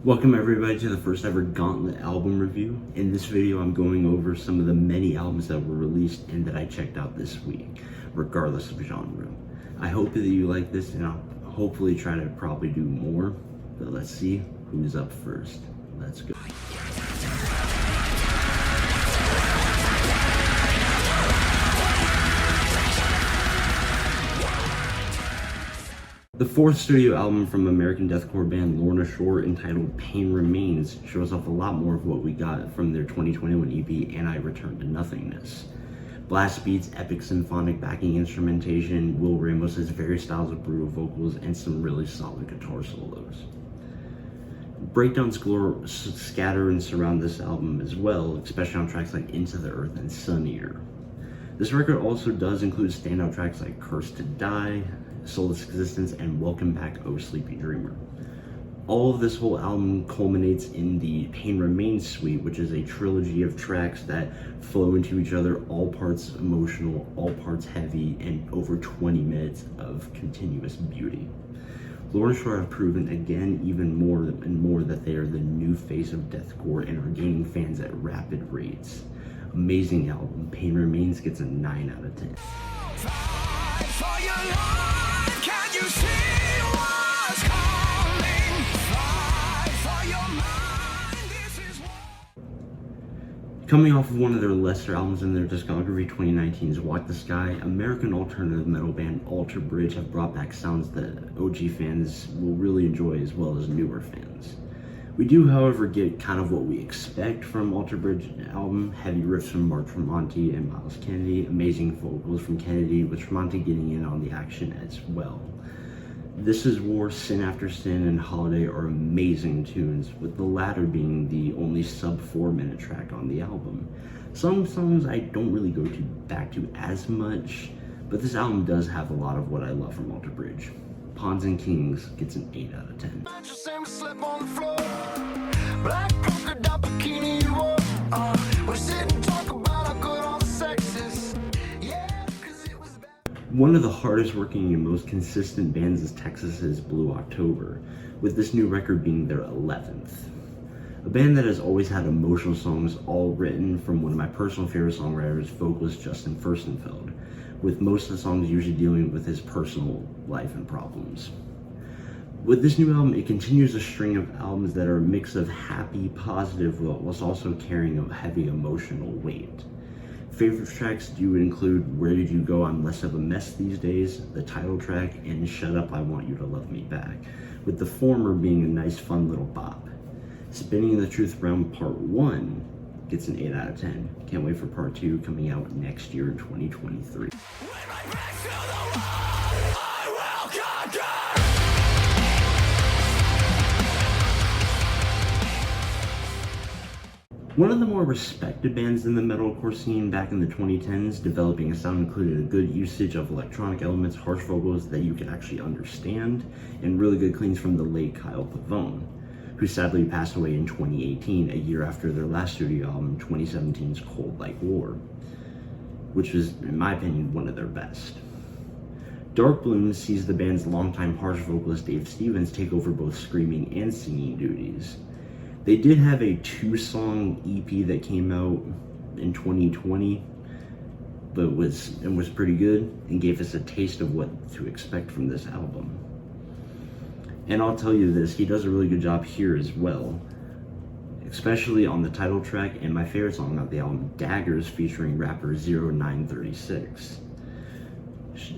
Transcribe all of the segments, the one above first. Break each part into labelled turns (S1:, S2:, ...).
S1: Welcome everybody to the first ever Gauntlet album review. In this video I'm going over some of the many albums that were released and that I checked out this week, regardless of genre. I hope that you like this, and I'll hopefully try to probably do more, but let's see who's up first. Let's go. The fourth studio album from American deathcore band Lorna, entitled Pain Remains, shows off a lot more of what we got from their 2021 EP, And I Return to Nothingness. Blast beats, epic symphonic backing instrumentation, Will Ramos has various styles of brutal vocals, and some really solid guitar solos. Breakdowns scatter and surround this album as well, especially on tracks like Into the Earth and Sunnier. This record also does include standout tracks like Cursed to Die, Soulless Existence, and Welcome Back, Oh Sleepy Dreamer. All of this whole album culminates in the Pain Remains suite, which is a trilogy of tracks that flow into each other, all parts emotional, all parts heavy, and over 20 minutes of continuous beauty. Lorna have proven again even more and more that they are the new face of deathcore and are gaining fans at rapid rates. Amazing album. Pain Remains gets a 9 out of 10. Coming off of one of their lesser albums in their discography, 2019's Walk the Sky, American alternative metal band Alter Bridge have brought back sounds that OG fans will really enjoy as well as newer fans. We do, however, get kind of what we expect from Alter Bridge album: heavy riffs from Mark Tremonti and Miles Kennedy, amazing vocals from Kennedy, with Tremonti getting in on the action as well. This Is War, Sin After Sin, and Holiday are amazing tunes, with the latter being the only sub 4-minute track on the album. Some songs I don't really go back to as much, but this album does have a lot of what I love from Alter Bridge. Pawns and Kings gets an 8 out of 10. One of the hardest working and most consistent bands is Texas's Blue October, with this new record being their 11th. A band that has always had emotional songs, all written from one of my personal favorite songwriters, vocalist Justin Furstenfeld, with most of the songs usually dealing with his personal life and problems. With this new album, it continues a string of albums that are a mix of happy, positive, whilst also carrying a heavy emotional weight. Favorite tracks do include Where Did You Go, I'm Less of a Mess These Days, the title track, and Shut Up, I Want You to Love Me Back, with the former being a nice fun little bop. Spinning the Truth Round Part 1 gets an 8 out of 10. Can't wait for Part 2 coming out next year in 2023. One of the more respected bands in the metalcore scene back in the 2010s, developing a sound included a good usage of electronic elements, harsh vocals that you could actually understand, and really good cleans from the late Kyle Pavone, who sadly passed away in 2018, a year after their last studio album, 2017's Cold Like War, which was, in my opinion, one of their best. Darkbloom sees the band's longtime harsh vocalist Dave Stevens take over both screaming and singing duties. They did have a 2-song EP that came out in 2020, but was pretty good and gave us a taste of what to expect from this album. And I'll tell you this, he does a really good job here as well, especially on the title track and my favorite song of the album, Daggers, featuring rapper 0936,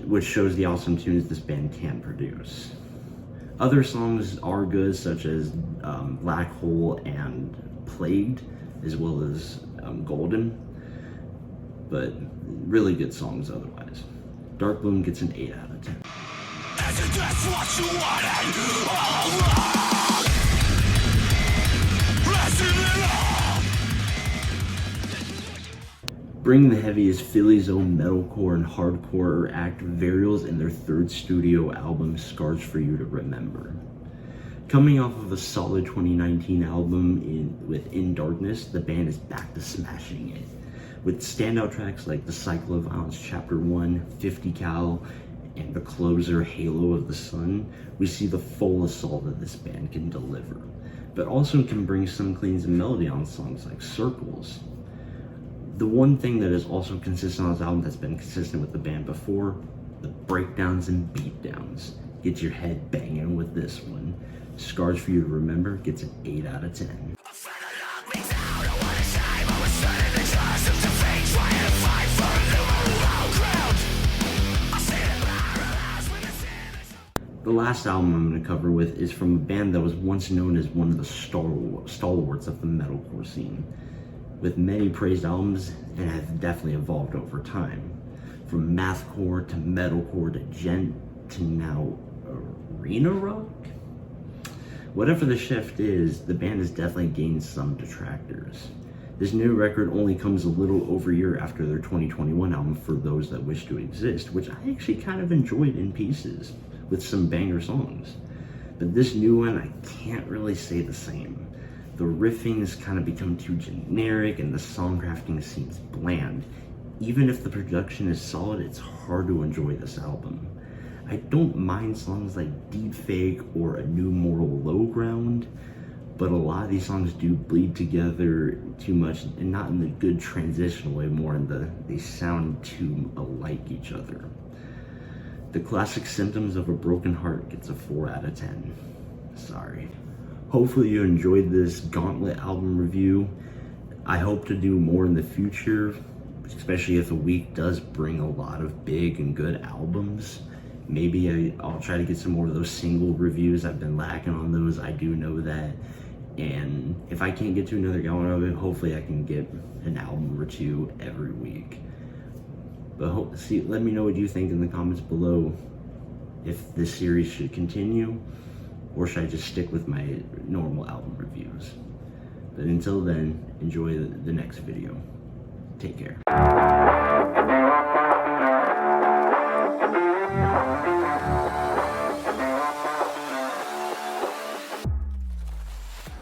S1: which shows the awesome tunes this band can produce. Other songs are good, such as Black Hole and Plagued, as well as Golden, but really good songs otherwise. Darkbloom gets an 8 out of 10. Bringing the heavy is Philly's own metalcore and hardcore act Varials in their 3rd studio album, Scars for You to Remember. Coming off of a solid 2019 album with In Darkness, the band is back to smashing it, With standout tracks like The Cycle of Violence Chapter 1, 50 Cal, and the closer Halo of the Sun, we see the full assault that this band can deliver, but also can bring some cleans and melody on songs like Circles. The one thing that is also consistent on this album that's been consistent with the band before, the breakdowns and beatdowns. Get your head banging with this one. Scars for You to Remember gets an 8 out of 10. The last album I'm going to cover with is from a band that was once known as one of the stalwarts of the metalcore scene, with many praised albums and have definitely evolved over time. From mathcore to metalcore to gent to now arena rock? Whatever the shift is, the band has definitely gained some detractors. This new record only comes a little over a year after their 2021 album, For Those That Wish to Exist, which I actually kind of enjoyed in pieces, with some banger songs. But this new one, I can't really say the same. The riffings kind of become too generic and the song crafting seems bland. Even if the production is solid, it's hard to enjoy this album. I don't mind songs like Deep Fake or A New Moral Low Ground, but a lot of these songs do bleed together too much, and not in the good transitional way, more in the they sound too alike each other. The classic Symptoms of a Broken Heart gets a 4 out of 10. Sorry. Hopefully you enjoyed this Gauntlet album review. I hope to do more in the future, especially if the week does bring a lot of big and good albums. Maybe I'll try to get some more of those single reviews. I've been lacking on those, I do know that. And if I can't get to another Gauntlet of it, hopefully I can get an album or two every week. But let me know what you think in the comments below, if this series should continue, or should I just stick with my normal album reviews. But until then, enjoy the next video. Take care.